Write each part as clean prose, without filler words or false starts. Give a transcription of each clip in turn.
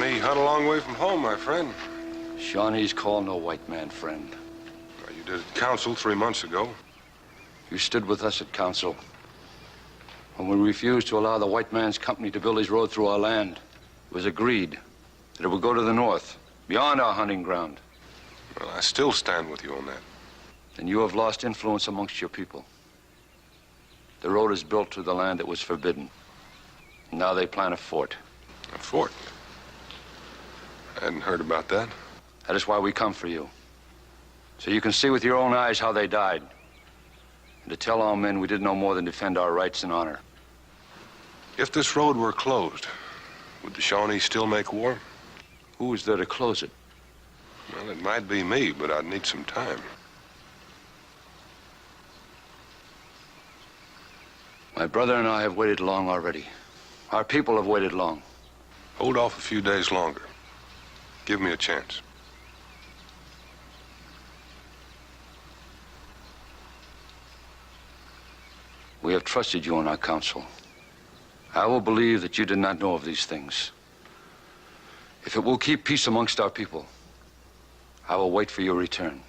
Shawnee hunt a long way from home, my friend. Shawnees call no white man friend. Well, you did at council 3 months ago. You stood with us at council when we refused to allow the white man's company to build his road through our land. It was agreed that it would go to the north, beyond our hunting ground. Well, I still stand with you on that. Then you have lost influence amongst your people. The road is built to the land that was forbidden. Now they plan a fort. A fort? I hadn't heard about that. That is why we come for you. So you can see with your own eyes how they died. And to tell our men we did no more than defend our rights and honor. If this road were closed, would the Shawnees still make war? Who is there to close it? Well, it might be me, but I'd need some time. My brother and I have waited long already. Our people have waited long. Hold off a few days longer. Give me a chance. We have trusted you on our council. I will believe that you did not know of these things. If it will keep peace amongst our people, I will wait for your return.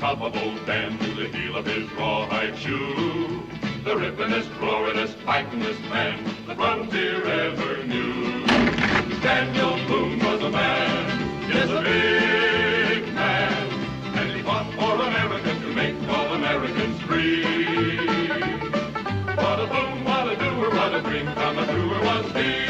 Top of old Dan to the heel of his rawhide shoe. The rippenest, roaringest, fightingest man the frontier ever knew. Daniel Boone was a man, yes, a big man, and he fought for America to make all Americans free. What a boom, what a doer, what a dream come truer was he.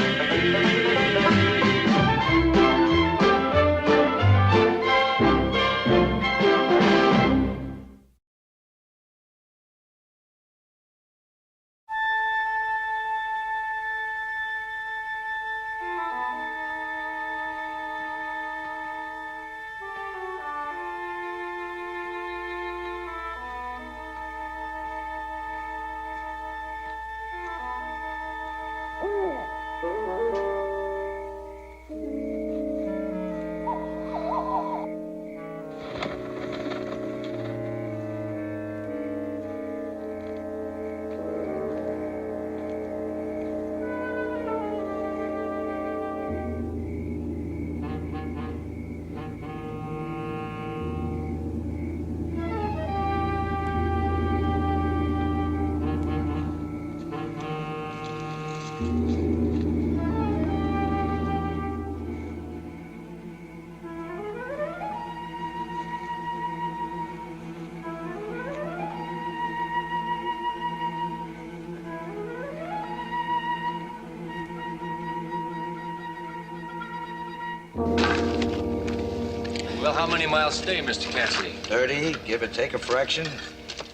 Well, how many miles stay, Mr. Cassidy? 30, give or take a fraction.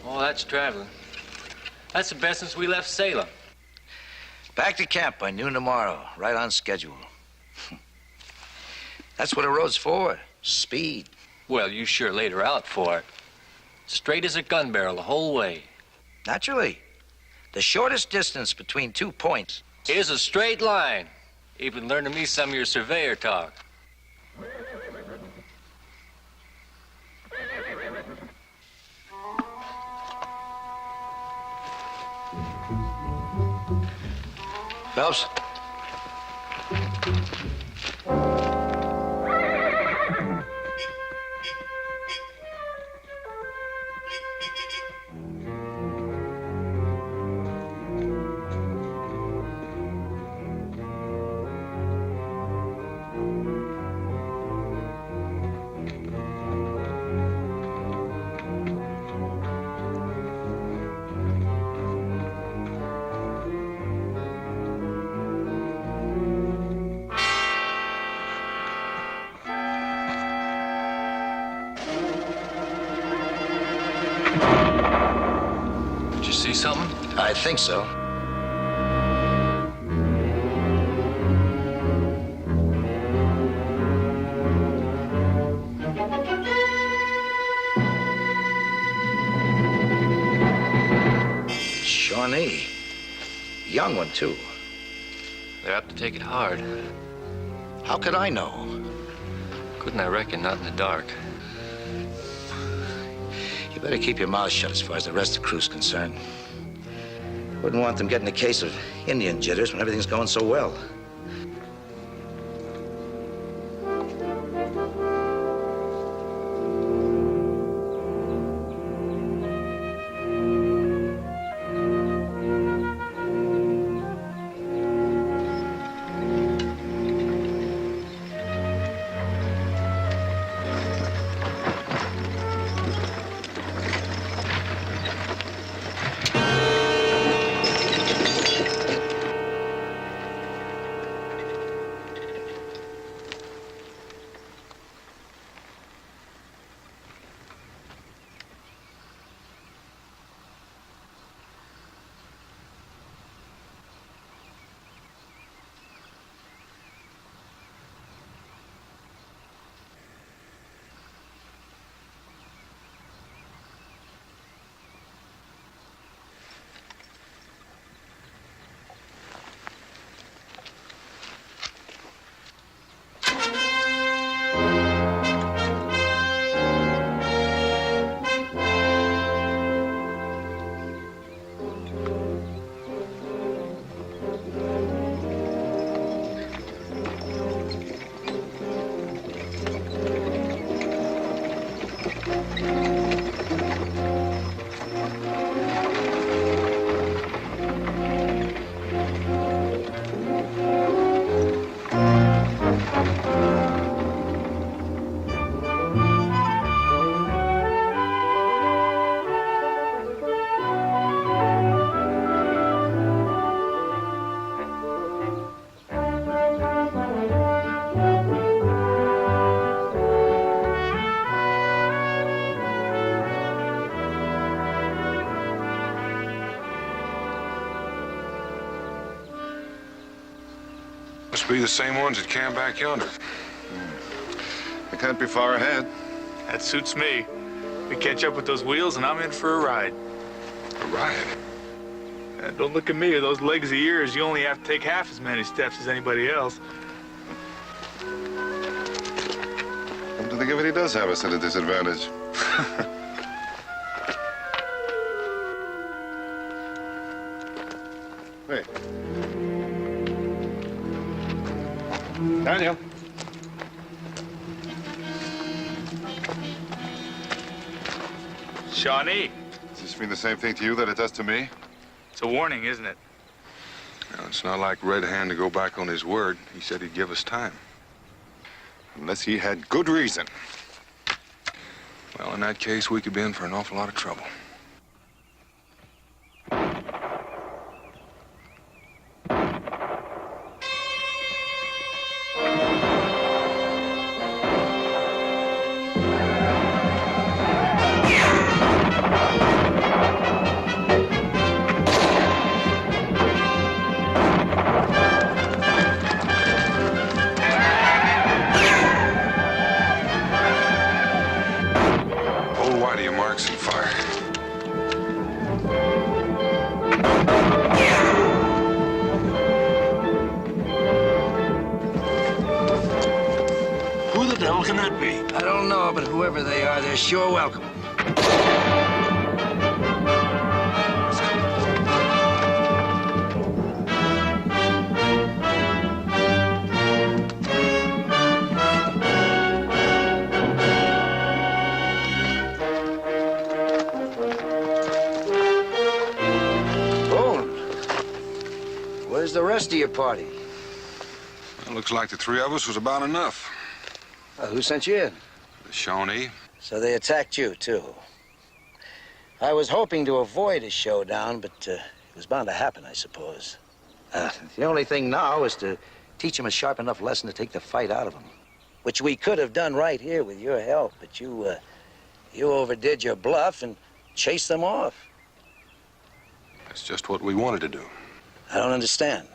Oh, that's traveling. That's the best since we left Salem. Back to camp by noon tomorrow, right on schedule. That's what a road's for, speed. Well, you sure laid her out for it. Straight as a gun barrel the whole way. Naturally. The shortest distance between 2 points is a straight line. Even learning me some of your surveyor talk. Phelps? Something? I think so. Shawnee. Young one, too. They're apt to take it hard. How could I know? Couldn't I reckon, not in the dark. You better keep your mouth shut as far as the rest of the crew's concerned. Wouldn't want them getting a case of Indian jitters when everything's going so well. Must be the same ones that camped back yonder. They can't be far ahead. That suits me. We catch up with those wheels and I'm in for a ride. A ride? Don't look at me with those legs of yours. You only have to take half as many steps as anybody else. Come to think of it, he does have us at a disadvantage. Wait. Daniel. Shawnee, Does this mean the same thing to you that it does to me? it's a warning, isn't it? Now, it's not like Red Hand to go back on his word. He said he'd give us time. Unless he had good reason. Well, in that case, we could be in for an awful lot of trouble. Whoever they are, they're sure welcome. Boone, where's the rest of your party? Well, looks like the three of us was about enough. Who sent you in? The Shawnee. So they attacked you, too. I was hoping to avoid a showdown, but it was bound to happen, I suppose. The only thing now is to teach them a sharp enough lesson to take the fight out of them, which we could have done right here with your help, but you overdid your bluff and chased them off. That's just what we wanted to do. I don't understand.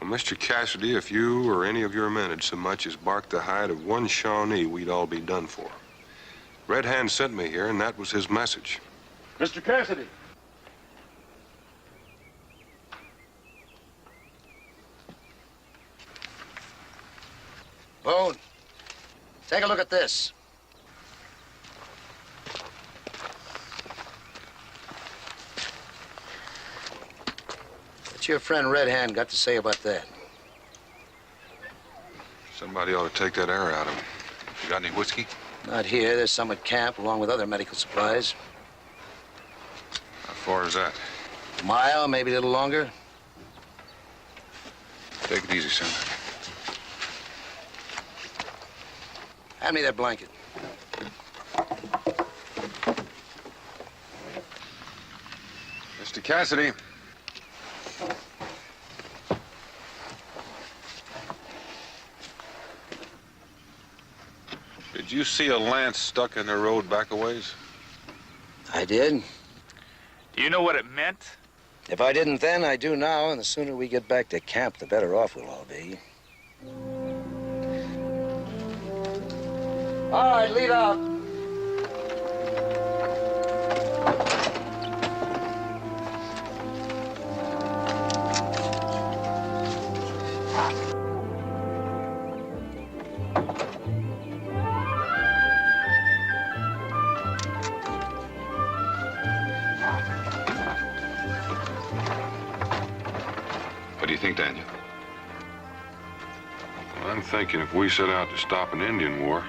Well, Mr. Cassidy, if you or any of your men had so much as barked the hide of one Shawnee, we'd all be done for. Red Hand sent me here, and that was his message. Mr. Cassidy. Boone, take a look at this. What's your friend Red Hand got to say about that? Somebody ought to take that air out of him. You got any whiskey? Not here. There's some at camp, along with other medical supplies. How far is that? A mile, maybe a little longer. Take it easy, son. Hand me that blanket. Mr. Cassidy. Did you see a lance stuck in the road back a ways? I did. Do you know what it meant? If I didn't then, I do now, and the sooner we get back to camp, the better off we'll all be. All right, lead out. What do you think, Daniel? Well, I'm thinking if we set out to stop an Indian war,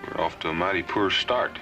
we're off to a mighty poor start.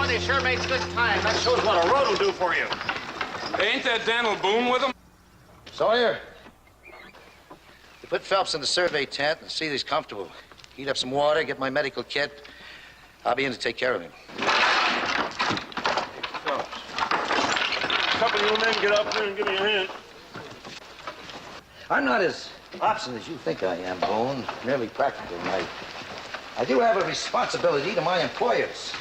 They sure made good time. That shows what a road will do for you. Ain't that Daniel Boone with him? Sawyer, you put Phelps in the survey tent and see that he's comfortable. Heat up some water, get my medical kit. I'll be in to take care of him. Phelps, a couple of you men get up there and give me a hand. I'm not as obstinate as you think I am, Boone. Merely practical. I do have a responsibility to my employers.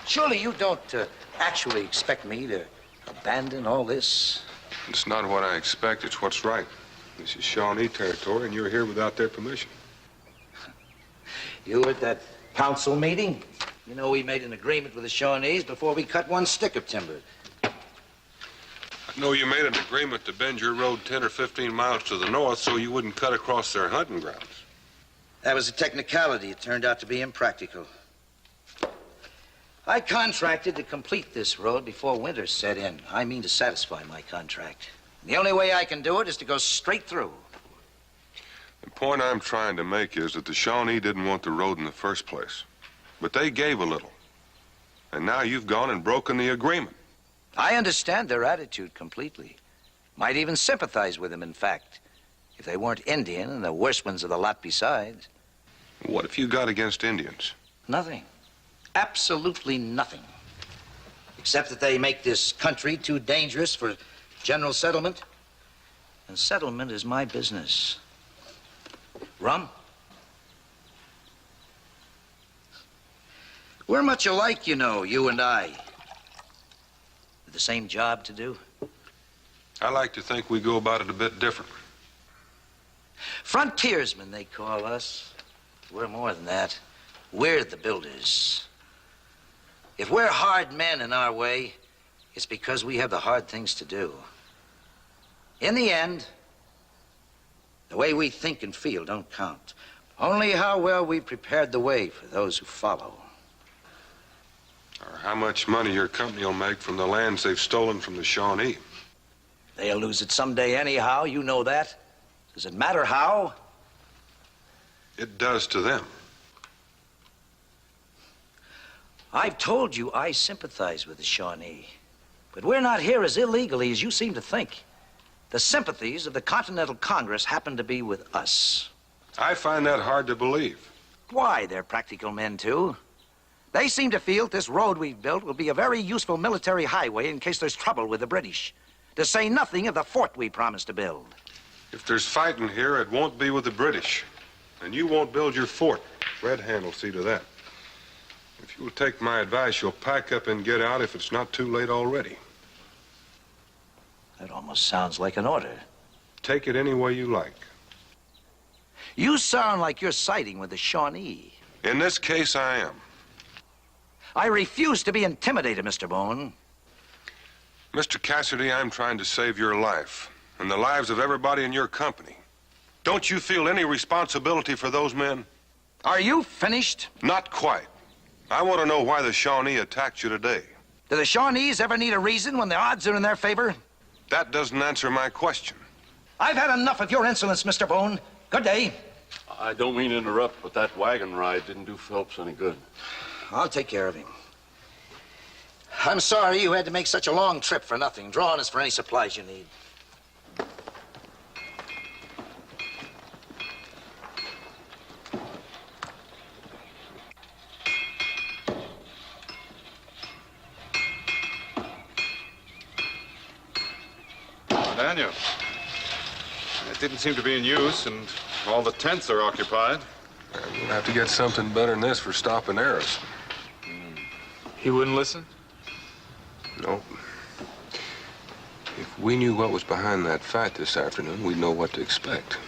Surely you don't actually expect me to abandon all this? It's not what I expect, it's what's right. This is Shawnee territory, and you're here without their permission. You were at that council meeting? You know, we made an agreement with the Shawnees before we cut one stick of timber. I know you made an agreement to bend your road 10 or 15 miles to the north so you wouldn't cut across their hunting grounds. That was a technicality. It turned out to be impractical. I contracted to complete this road before winter set in. I mean to satisfy my contract. The only way I can do it is to go straight through. The point I'm trying to make is that the Shawnee didn't want the road in the first place. But they gave a little. And now you've gone and broken the agreement. I understand their attitude completely. Might even sympathize with them, in fact, if they weren't Indian and the worst ones of the lot besides. What have you got against Indians? Nothing. Absolutely nothing. Except that they make this country too dangerous for general settlement. And settlement is my business. Rum? We're much alike, you know, you and I. With the same job to do. I like to think we go about it a bit different. Frontiersmen, they call us. We're more than that. We're the builders. If we're hard men in our way, it's because we have the hard things to do. In the end, the way we think and feel don't count. Only how well we prepared the way for those who follow. Or how much money your company will make from the lands they've stolen from the Shawnee. They'll lose it someday anyhow, you know that. Does it matter how? It does to them. I've told you I sympathize with the Shawnee. But we're not here as illegally as you seem to think. The sympathies of the Continental Congress happen to be with us. I find that hard to believe. Why? They're practical men, too. They seem to feel this road we've built will be a very useful military highway in case there's trouble with the British. To say nothing of the fort we promised to build. If there's fighting here, it won't be with the British. And you won't build your fort. Red Hand will see to that. If you'll take my advice, you'll pack up and get out if it's not too late already. That almost sounds like an order. Take it any way you like. You sound like you're siding with the Shawnee. In this case, I am. I refuse to be intimidated, Mr. Boone. Mr. Cassidy, I'm trying to save your life and the lives of everybody in your company. Don't you feel any responsibility for those men? Are you finished? Not quite. I want to know why the Shawnee attacked you today. Do the Shawnees ever need a reason when the odds are in their favor? That doesn't answer my question. I've had enough of your insolence, Mr. Boone. Good day. I don't mean to interrupt, but that wagon ride didn't do Phelps any good. I'll take care of him. I'm sorry you had to make such a long trip for nothing. Draw on us for any supplies you need. Daniel, it didn't seem to be in use, and all the tents are occupied. We'll have to get something better than this for stopping arrows. He wouldn't listen? No. If we knew what was behind that fight this afternoon, we'd know what to expect.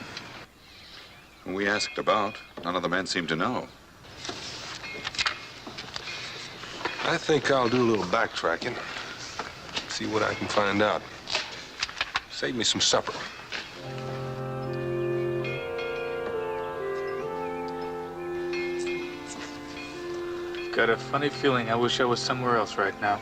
We asked about. None of the men seemed to know. I think I'll do a little backtracking. See what I can find out. Save me some supper. Got a funny feeling I wish I was somewhere else right now.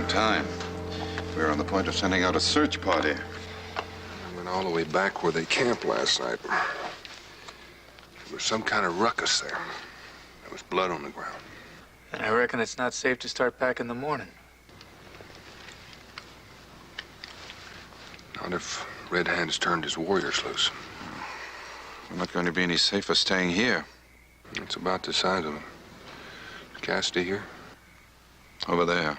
Time. We were on the point of sending out a search party. I went all the way back where they camped last night. There was some kind of ruckus there. There was blood on the ground. And I reckon it's not safe to start back in the morning. Not if Red Hand's turned his warriors loose. We're not going to be any safer staying here. It's about the size of him. Is Cassidy here? Over there.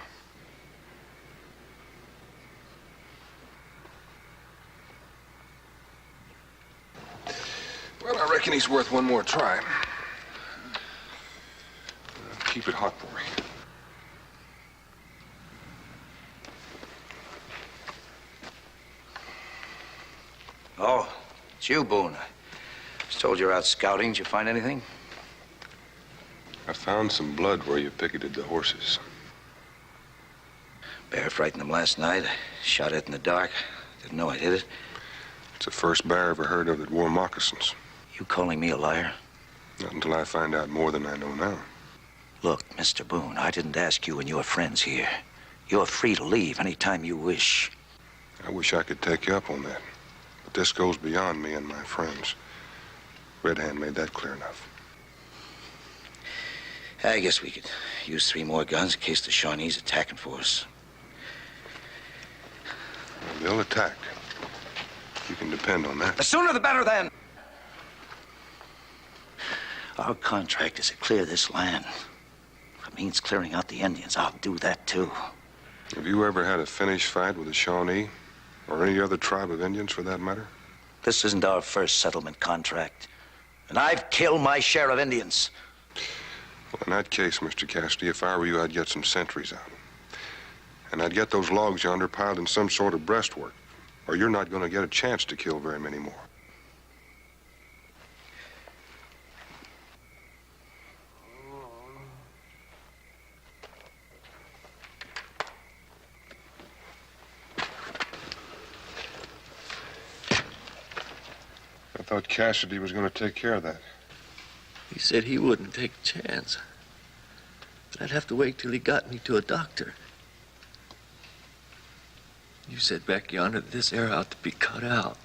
Well, I reckon he's worth one more try. Keep it hot for me. Oh, it's you, Boone. was told you're out scouting. Did you find anything? I found some blood where you picketed the horses. Bear frightened them last night. I shot it in the dark. Didn't know I did it. It's the first bear I ever heard of that wore moccasins. You calling me a liar? Not until I find out more than I know now. Look, Mr. Boone, I didn't ask you and your friends here. You're free to leave any time you wish. I wish I could take you up on that. But this goes beyond me and my friends. Red Hand made that clear enough. I guess we could use 3 more guns in case the Shawnees attacking for us. Well, they'll attack. You can depend on that. The sooner the better, then. Our contract is to clear this land. If it means clearing out the Indians, I'll do that, too. Have you ever had a finish fight with a Shawnee? Or any other tribe of Indians, for that matter? This isn't our first settlement contract. And I've killed my share of Indians. Well, in that case, Mr. Cassidy, if I were you, I'd get some sentries out. And I'd get those logs yonder piled in some sort of breastwork. Or you're not going to get a chance to kill very many more. I thought Cassidy was going to take care of that. He said he wouldn't take a chance. But I'd have to wait till he got me to a doctor. You said back yonder that this air ought to be cut out.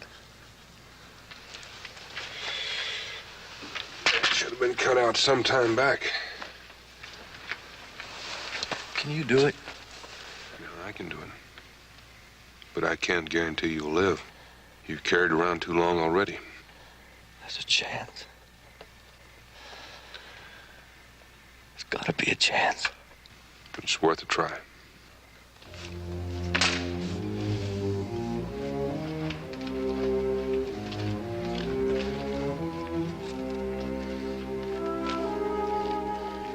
It should have been cut out some time back. Can you do it? No, I can do it. But I can't guarantee you'll live. You've carried around too long already. There's a chance. There's gotta be a chance. But it's worth a try.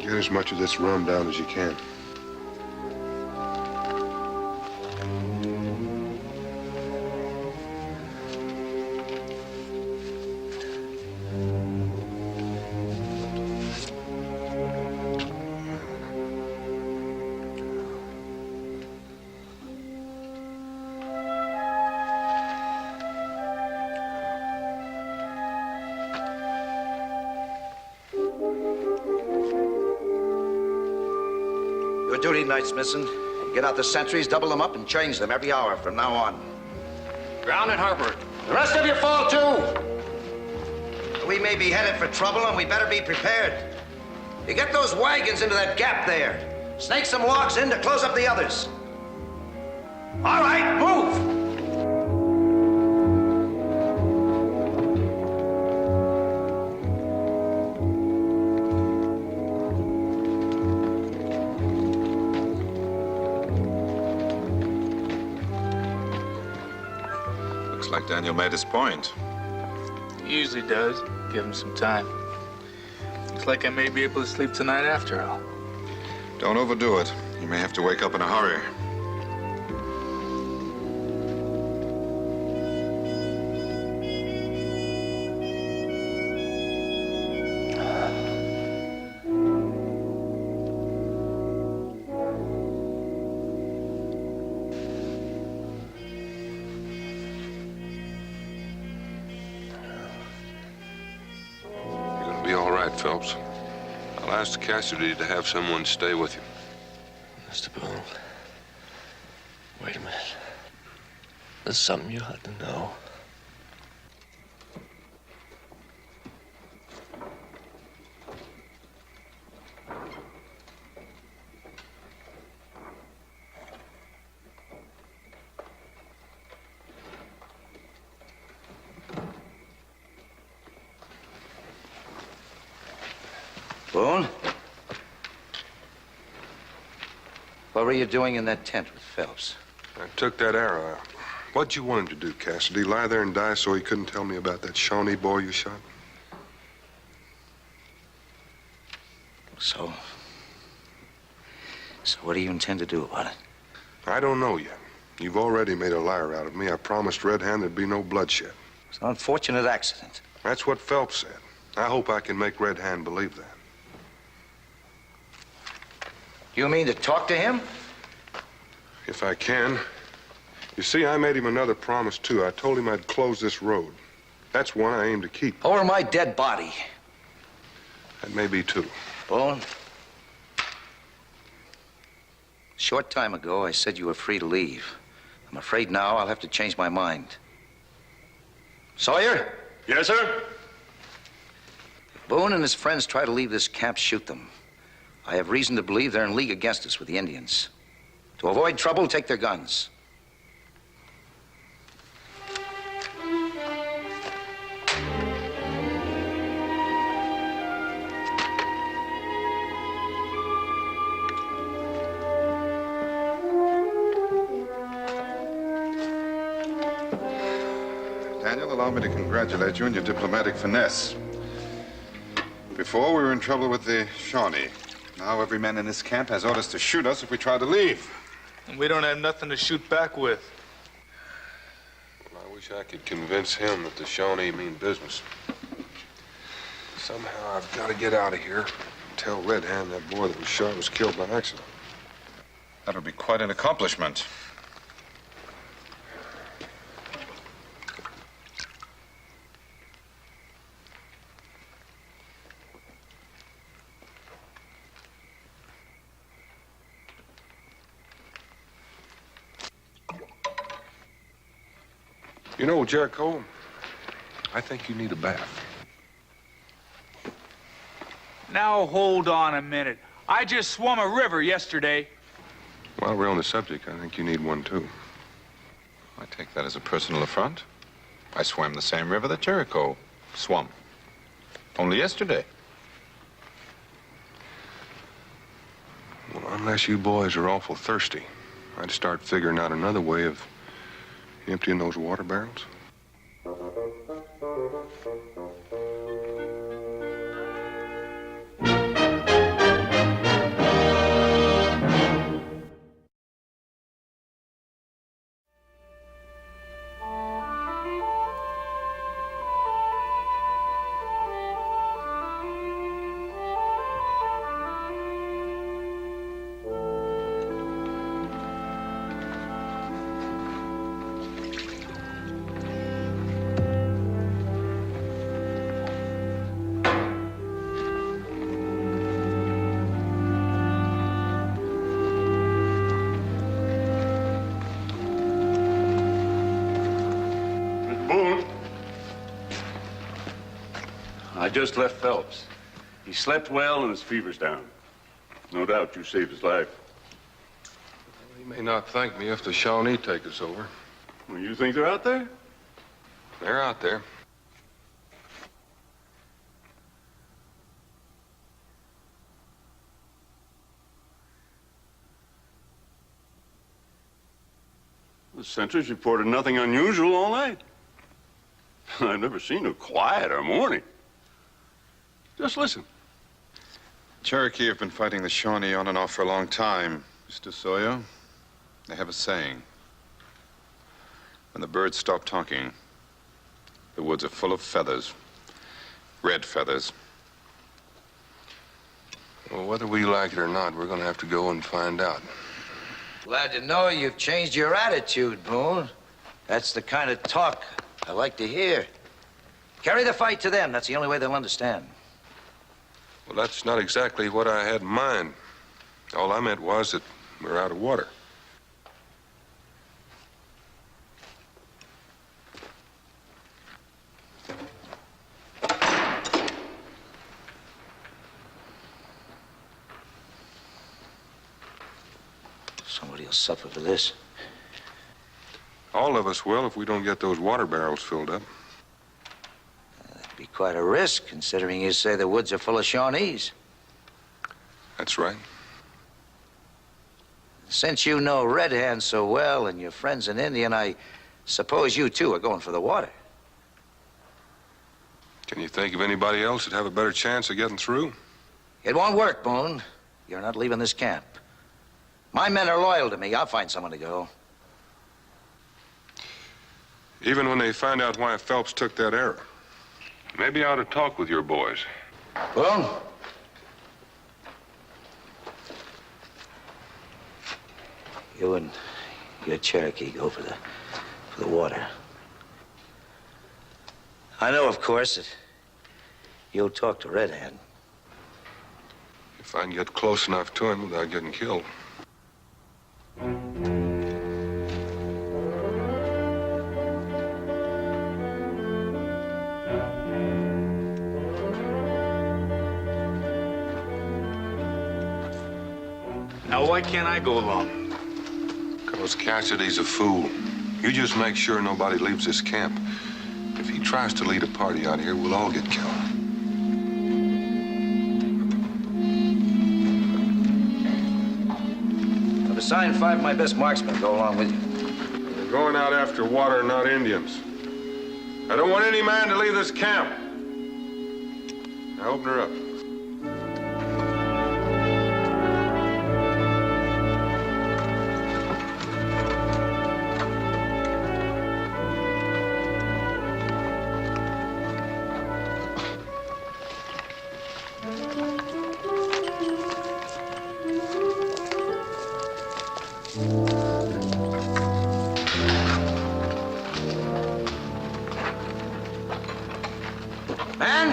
Get as much of this rum down as you can. Your duty night's missing. Get out the sentries, double them up, and change them every hour from now on. Brown and Harper. The rest of you fall, too. We may be headed for trouble, and we better be prepared. You get those wagons into that gap there. Snake some logs in to close up the others. All right, move! Looks like Daniel made his point. He usually does. Give him some time. Looks like I may be able to sleep tonight after all. Don't overdo it. You may have to wake up in a hurry. Phelps. I'll ask Cassidy to have someone stay with you. Mr. Boone, wait a minute. There's something you ought to know. Boone? What were you doing in that tent with Phelps? I took that arrow out. What'd you want him to do, Cassidy? Lie there and die so he couldn't tell me about that Shawnee boy you shot? So what do you intend to do about it? I don't know yet. You've already made a liar out of me. I promised Red Hand there'd be no bloodshed. It's an unfortunate accident. That's what Phelps said. I hope I can make Red Hand believe that. You mean to talk to him? If I can. You see, I made him another promise, too. I told him I'd close this road. That's one I aim to keep. Over my dead body. That may be, too. Boone, a short time ago, I said you were free to leave. I'm afraid now I'll have to change my mind. Sawyer? Yes, sir? If Boone and his friends try to leave this camp, shoot them. I have reason to believe they're in league against us with the Indians. To avoid trouble, take their guns. Daniel, allow me to congratulate you on your diplomatic finesse. Before, we were in trouble with the Shawnee. Now every man in this camp has orders to shoot us if we try to leave. And we don't have nothing to shoot back with. Well, I wish I could convince him that the Shawnee mean business. Somehow I've got to get out of here and tell Red Hand that boy that was shot was killed by accident. That would be quite an accomplishment. You know, Jericho, I think you need a bath. Now, hold on a minute. I just swum a river yesterday. While we're on the subject, I think you need one, too. I take that as a personal affront. I swam the same river that Jericho swum. Only yesterday. Well, unless you boys are awful thirsty, I'd start figuring out another way of emptying those water barrels. I just left Phelps. He slept well and his fever's down. No doubt you saved his life. He may not thank me if the Shawnee take us over. Well, you think they're out there? They're out there. The sentries reported nothing unusual all night. I've never seen a quieter morning. Just listen. Cherokee have been fighting the Shawnee on and off for a long time. Mr. Sawyer, they have a saying. When the birds stop talking, the woods are full of feathers. Red feathers. Well, whether we like it or not, we're going to have to go and find out. Glad to know you've changed your attitude, Boone. That's the kind of talk I like to hear. Carry the fight to them. That's the only way they'll understand. Well, that's not exactly what I had in mind. All I meant was that we're out of water. Somebody will suffer for this. All of us will if we don't get those water barrels filled up. That'd be quite a risk, considering you say the woods are full of Shawnees. That's right. Since you know Red Hand so well and your friend's an Indian, I suppose you, too, are going for the water. Can you think of anybody else that'd have a better chance of getting through? It won't work, Boone. You're not leaving this camp. My men are loyal to me. I'll find someone to go. Even when they find out why Phelps took that error. Maybe I ought to talk with your boys. Boone? You and your Cherokee go for the water. I know, of course, that you'll talk to Red Hand. If I can get close enough to him without getting killed. Now, why can't I go along? Because Cassidy's a fool. You just make sure nobody leaves this camp. If he tries to lead a party out here, we'll all get killed. I've assigned 5 of my best marksmen to go along with you. We're going out after water, not Indians. I don't want any man to leave this camp. Now open her up. Man,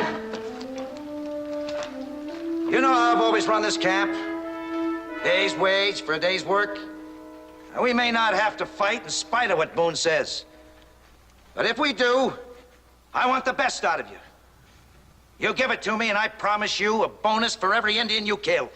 you know how I've always run this camp. Day's wage for a day's work. And we may not have to fight in spite of what Boone says. But if we do, I want the best out of you. You give it to me, and I promise you a bonus for every Indian you kill.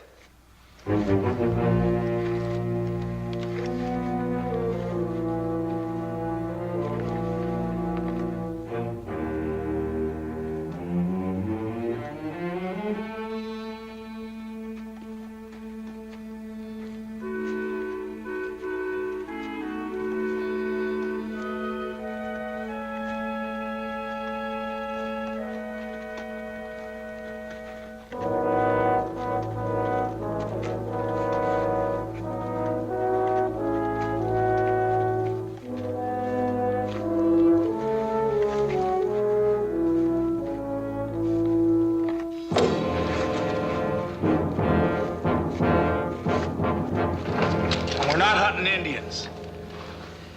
We're not hunting Indians.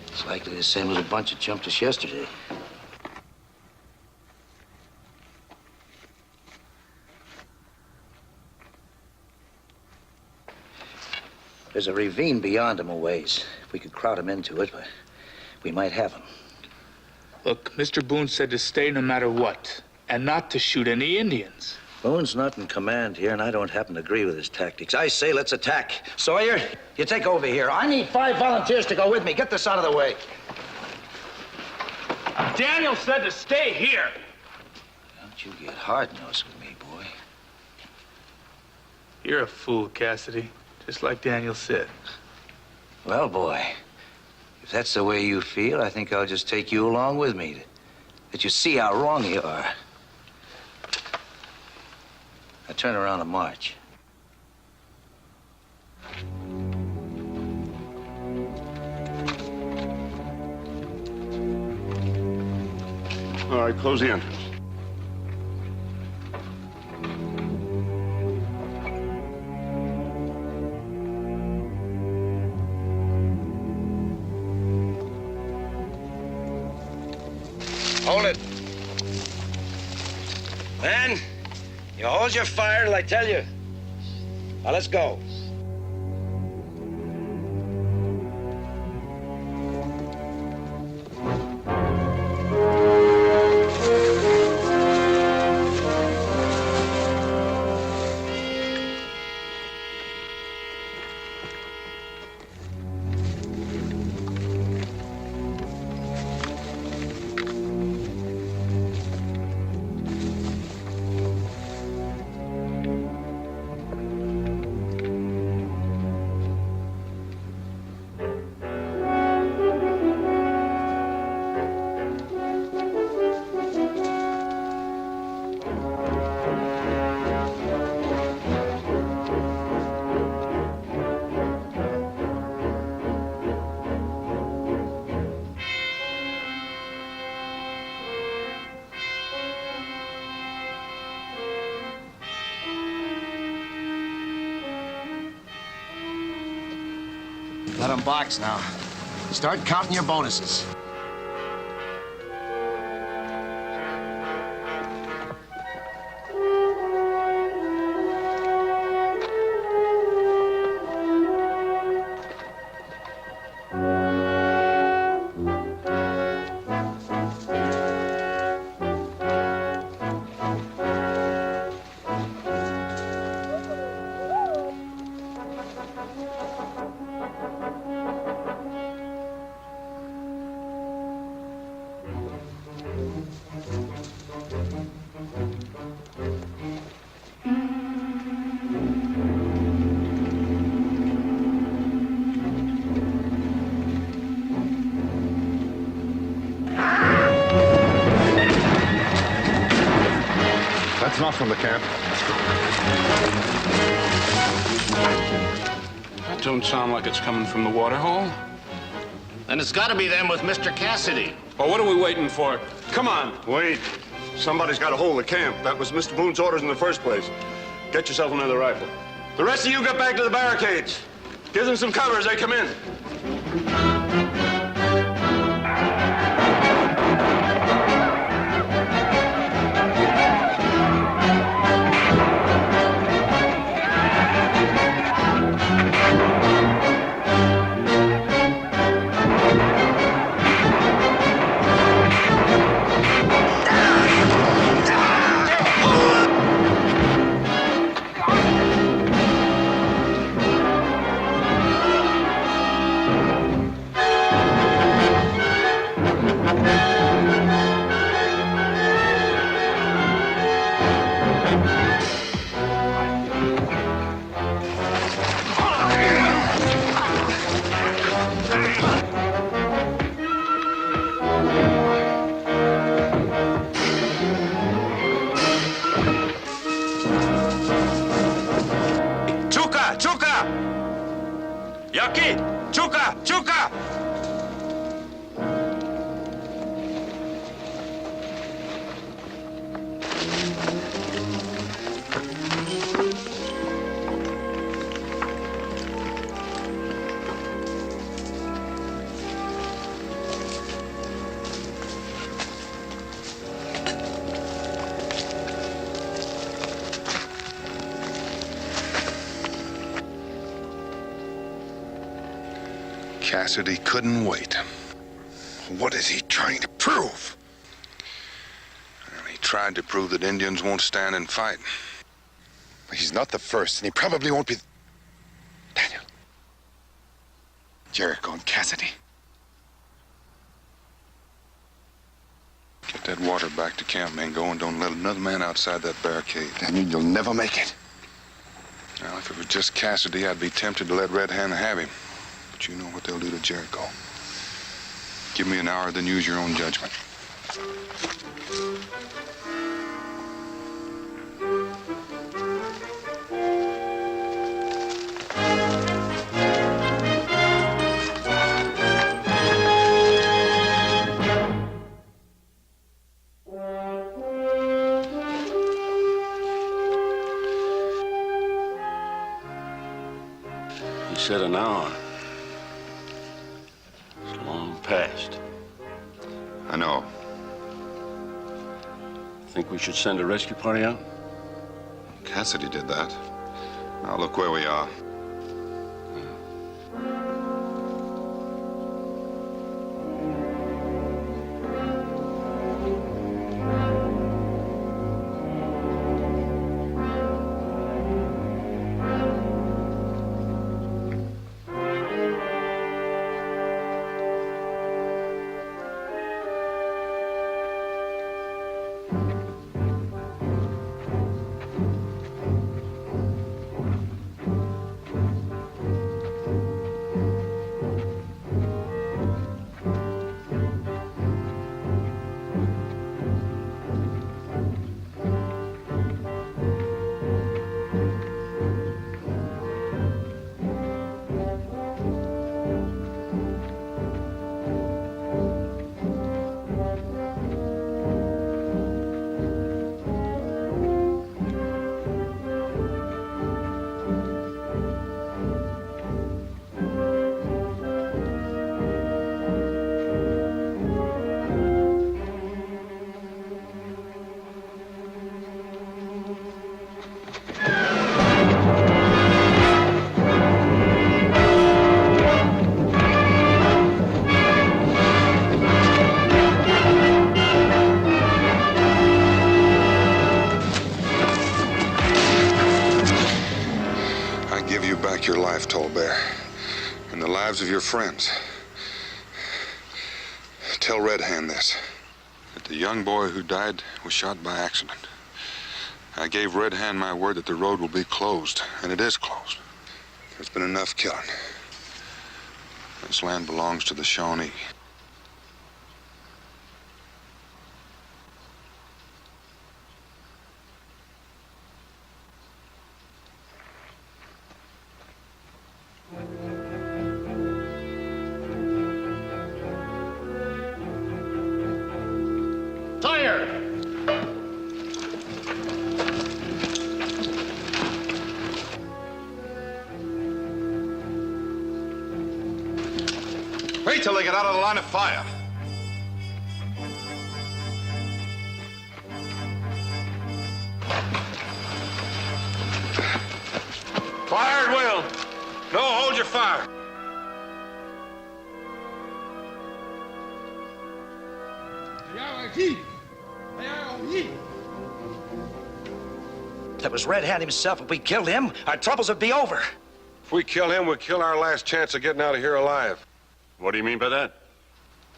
It's likely the same as a bunch that jumped us yesterday. There's a ravine beyond them a ways. If we could crowd them into it, we might have them. Look, Mr. Boone said to stay no matter what, and not to shoot any Indians. Boone's not in command here, and I don't happen to agree with his tactics. I say let's attack. Sawyer, you take over here. I need 5 volunteers to go with me. Get this out of the way. Daniel said to stay here. Don't you get hard-nosed with me, boy. You're a fool, Cassidy, just like Daniel said. Well, boy, if that's the way you feel, I think I'll just take you along with me. That you see how wrong you are. Now turn around and march. All right, close the entrance. Hold it. Man, you hold your fire till I tell you. Now let's go. Got them boxed now. Start counting your bonuses. That's not from the camp. That don't sound like it's coming from the water hole. Then it's got to be them with Mr. Cassidy. Well, what are we waiting for? Come on. Wait. Somebody's got a hold of the camp. That was Mr. Boone's orders in the first place. Get yourself another rifle. The rest of you get back to the barricades. Give them some cover as they come in. Yaki! Chuka! Chuka! Cassidy couldn't wait. What is he trying to prove? Well, he tried to prove that Indians won't stand and fight. He's not the first, and he probably won't be... Daniel. Jericho and Cassidy. Get that water back to camp, Mingo, and don't let another man outside that barricade. Daniel, you'll never make it. Now, if it was just Cassidy, I'd be tempted to let Red Hand have him. But you know what they'll do to Jericho. Give me an hour, then use your own judgment. He said an hour. It's long past. I know. Think we should send a rescue party out? Cassidy did that. Now look where we are. Tall Bear, and the lives of your friends. Tell Red Hand this, that the young boy who died was shot by accident. I gave Red Hand my word that the road will be closed, and it is closed. There's been enough killing. This land belongs to the Shawnee. Wait till they get out of the line of fire. Fire at will. No, hold your fire. If it was Red Hand himself, if we killed him, our troubles would be over. If we kill him, we'll kill our last chance of getting out of here alive. What do you mean by that?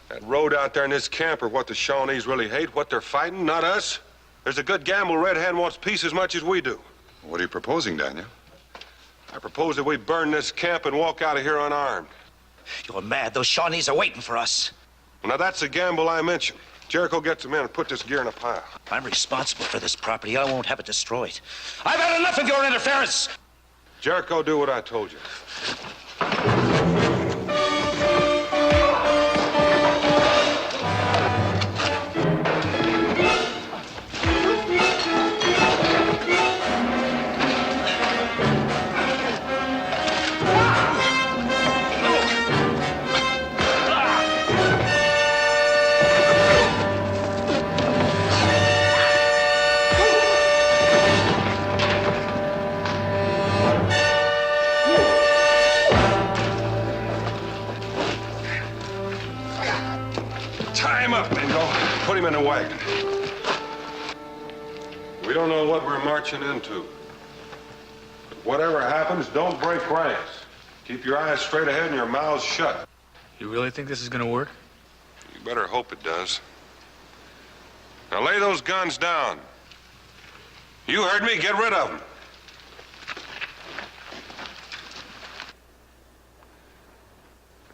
That road out there in this camp are what the Shawnees really hate, what they're fighting, not us. There's a good gamble Red Hand wants peace as much as we do. What are you proposing, Daniel? I propose that we burn this camp and walk out of here unarmed. You're mad. Those Shawnees are waiting for us. Well, now, that's the gamble I mentioned. Jericho gets them in and put this gear in a pile. I'm responsible for this property. I won't have it destroyed. I've had enough of your interference. Jericho, do what I told you. Tie him up, Bingo. Put him in the wagon. We don't know what we're marching into. But whatever happens, don't break ranks. Keep your eyes straight ahead and your mouths shut. You really think this is gonna work? You better hope it does. Now lay those guns down. You heard me. Get rid of them.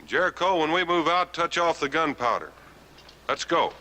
Jericho, when we move out, touch off the gunpowder. Let's go.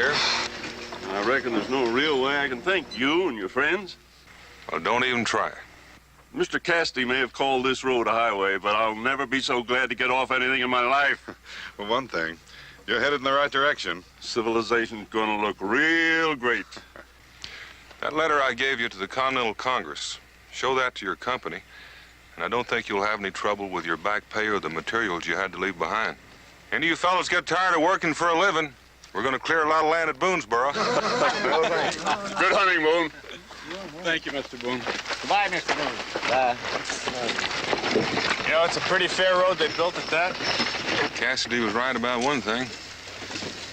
here. I reckon there's no real way I can thank you and your friends. Well, don't even try. Mr. Cassidy may have called this road a highway, but I'll never be so glad to get off anything in my life. Well, one thing, you're headed in the right direction. Civilization's gonna look real great. That letter I gave you to the Continental Congress, show that to your company, and I don't think you'll have any trouble with your back pay or the materials you had to leave behind. Any of you fellows get tired of working for a living, we're going to clear a lot of land at Boonesboro. Good hunting, Boone. Thank you, Mr. Boone. Goodbye, Mr. Boone. You know, it's a pretty fair road they built at that. Cassidy was right about one thing.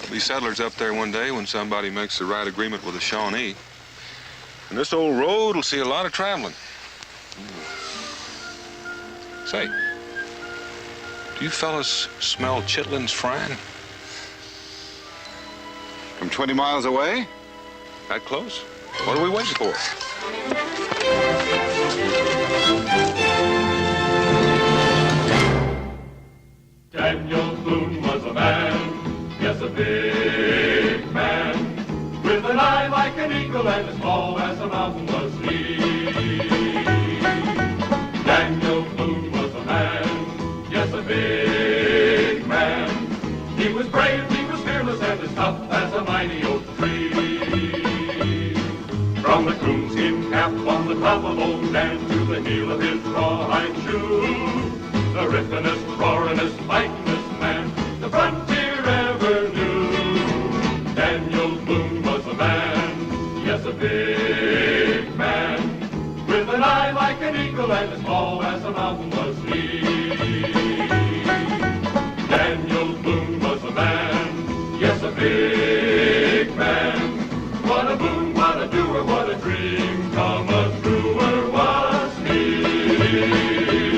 There'll be settlers up there one day when somebody makes the right agreement with the Shawnee. And this old road will see a lot of traveling. Say, do you fellas smell chitlins frying? From 20 miles away? That close? What are we waiting for? Daniel Boone was a man, yes, a big man, with an eye like an eagle and as tall as a mountain was he. Daniel Boone was a man, yes, a big man. He was brave, he was fearless, and as tough as a mighty oak tree. From the coonskin cap on the top of old Dan to the heel of his rawhide shoe, the ripplingest, roaringest, fightingest man the frontier ever knew. Daniel Boone was a man, yes, a big man, with an eye like an eagle and as tall as a mountain was he. Daniel Boone was a man, yes, a big man. What a boon, what a doer, what a dream come a truer was he.